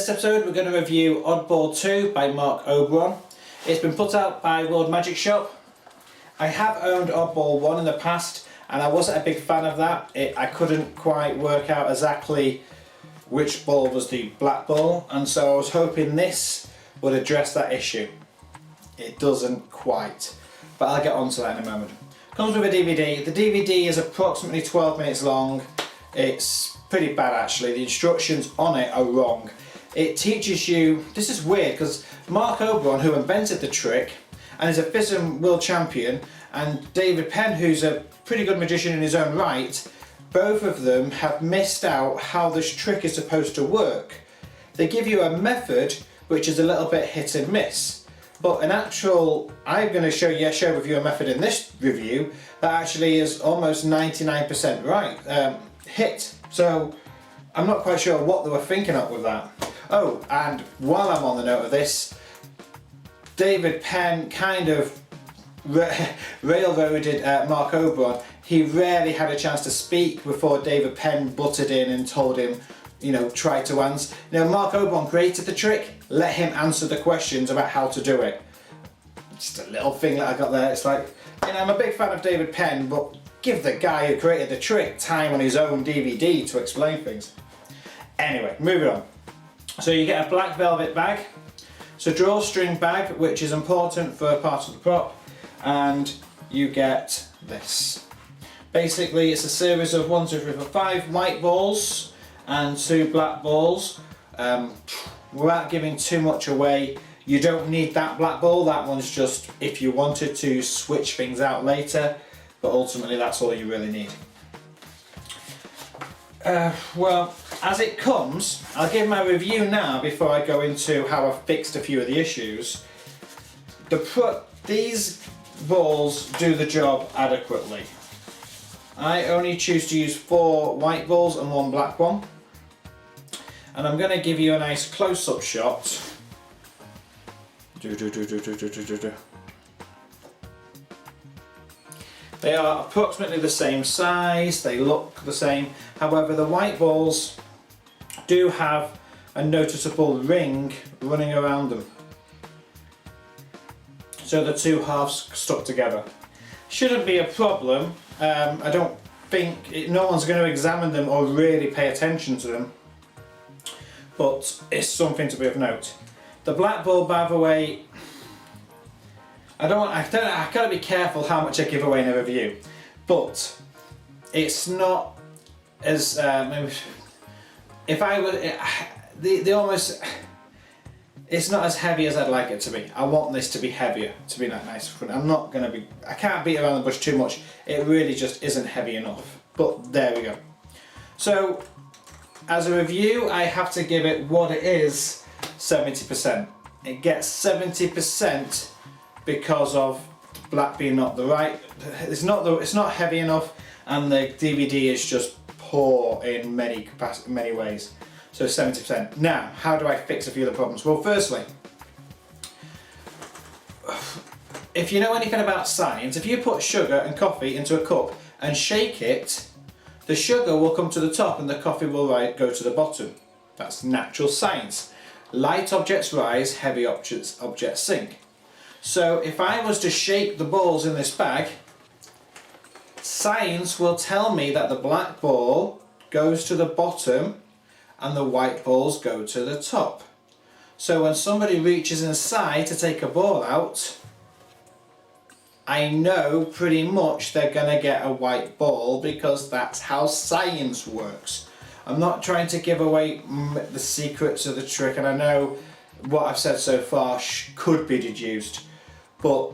In this episode we're going to review Oddball 2 by Marc Oberon. It's been put out by World Magic Shop. I have owned Oddball 1 in the past and I wasn't a big fan of that. I couldn't quite work out exactly which ball was the black ball, and so I was hoping this would address that issue. It doesn't quite, but I'll get onto that in a moment. Comes with a DVD. The DVD is approximately 12 minutes long. It's pretty bad actually. The instructions on it are wrong. It teaches you, this is weird because Marc Oberon, who invented the trick and is a FISM world champion, and David Penn, who's a pretty good magician in his own right, both of them have missed out how this trick is supposed to work. They give you a method which is a little bit hit and miss, but an actual, I'm going to share with you a method in this review that actually is almost 99% right, hit. So I'm not quite sure what they were thinking of with that. Oh, and while I'm on the note of this, David Penn kind of railroaded Marc Oberon. He rarely had a chance to speak before David Penn butted in and told him, you know, try to answer. Now, Marc Oberon created the trick, let him answer the questions about how to do it. Just a little thing that I got there. It's like, you know, I'm a big fan of David Penn, but give the guy who created the trick time on his own DVD to explain things. Anyway, moving on. So you get a black velvet bag. It's a drawstring bag, which is important for part of the prop, and you get this. Basically, it's a series of 1, 2, 3, 4, 5 white balls and 2 black balls. Without giving too much away, you don't need that black ball. That one's just if you wanted to switch things out later, but ultimately that's all you really need. Well, as it comes, I'll give my review now before I go into how I've fixed a few of the issues. These balls do the job adequately. I only choose to use 4 white balls and 1 black one. And I'm going to give you a nice close-up shot. They are approximately the same size, they look the same. However, the white balls do have a noticeable ring running around them. So the 2 halves stuck together. Shouldn't be a problem. I don't think, no one's going to examine them or really pay attention to them. But it's something to be of note. The black ball, by the way, I gotta be careful how much I give away in a review, but it's not as if I would it's not as heavy as I'd like it to be. I want this to be heavier, to be that nice. I can't beat around the bush too much. It really just isn't heavy enough. But there we go. So as a review, I have to give it what it is, 70%. It gets 70%. Because of black being not the right, it's not heavy enough, and the DVD is just poor in many ways. So 70%. Now, how do I fix a few of the problems? Well, firstly, if you know anything about science, if you put sugar and coffee into a cup and shake it, the sugar will come to the top and the coffee will go to the bottom. That's natural science. Light objects rise, heavy objects sink. So if I was to shake the balls in this bag, science will tell me that the black ball goes to the bottom and the white balls go to the top. So when somebody reaches inside to take a ball out, I know pretty much they're going to get a white ball because that's how science works. I'm not trying to give away the secrets of the trick, and I know what I've said so far could be deduced. But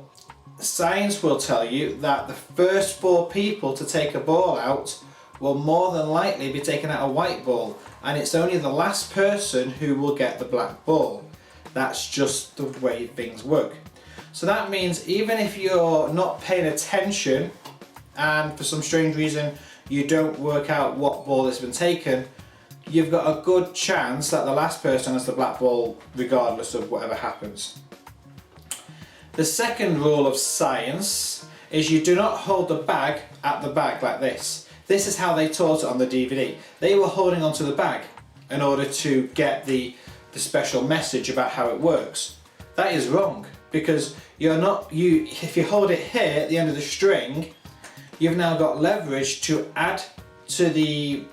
science will tell you that the first 4 people to take a ball out will more than likely be taking out a white ball, and it's only the last person who will get the black ball. That's just the way things work. So that means even if you're not paying attention and for some strange reason you don't work out what ball has been taken, you've got a good chance that the last person has the black ball regardless of whatever happens. The second rule of science is you do not hold the bag at the back like this. This is how they taught it on the DVD. They were holding onto the bag in order to get the the special message about how it works. That is wrong, because if you hold it here at the end of the string, you've now got leverage to add to the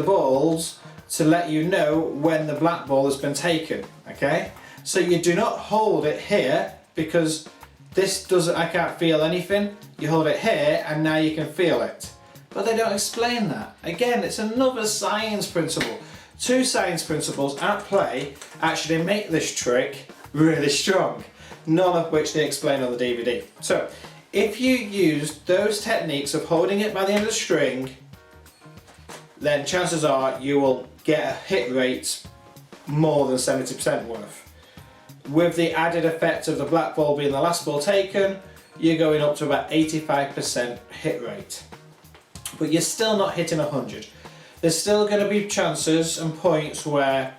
balls to let you know when the black ball has been taken, okay? So you do not hold it here, because I can't feel anything. You hold it here and now you can feel it. But they don't explain that. Again, it's another science principle. Two science principles at play actually make this trick really strong, none of which they explain on the DVD. So, if you use those techniques of holding it by the end of the string, then chances are you will get a hit rate more than 70% worth. With the added effect of the black ball being the last ball taken, you're going up to about 85% hit rate. But you're still not hitting 100. There's still going to be chances and points where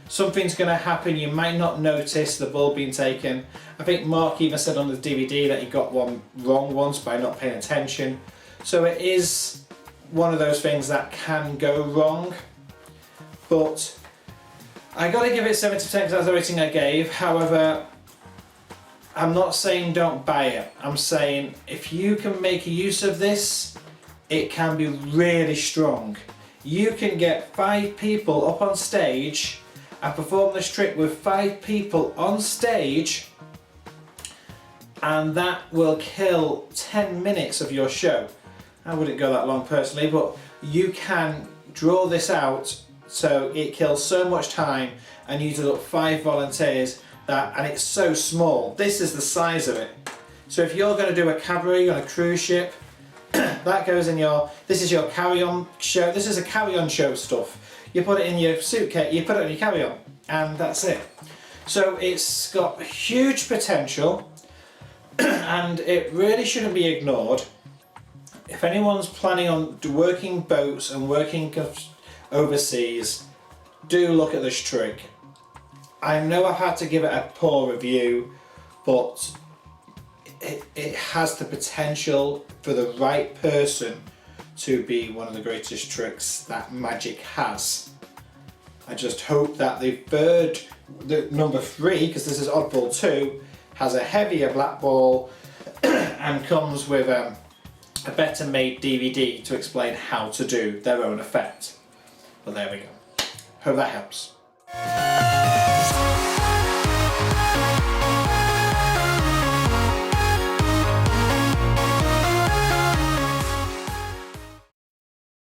something's going to happen, you might not notice the ball being taken. I think Mark even said on the DVD that he got one wrong once by not paying attention. So it is one of those things that can go wrong. But I got to give it 70% because that's the rating I gave. However, I'm not saying don't buy it. I'm saying if you can make use of this, it can be really strong. You can get 5 people up on stage and perform this trick with 5 people on stage, and that will kill 10 minutes of your show. I wouldn't go that long personally, but you can draw this out so it kills so much time and uses up 5 volunteers, and it's so small. This is the size of it. So if you're going to do a cabaret on a cruise ship, that goes in this is your carry-on show. This is a carry-on show stuff. You put it in your suitcase, you put it in your carry-on, and that's it. So it's got huge potential and it really shouldn't be ignored. If anyone's planning on working boats and working overseas, do look at this trick. I know I've had to give it a poor review, but it has the potential for the right person to be one of the greatest tricks that magic has. I just hope that the number 3, because this is Oddball 2, has a heavier black ball and comes with a better made DVD to explain how to do their own effect. Well, there we go. Hope that helps.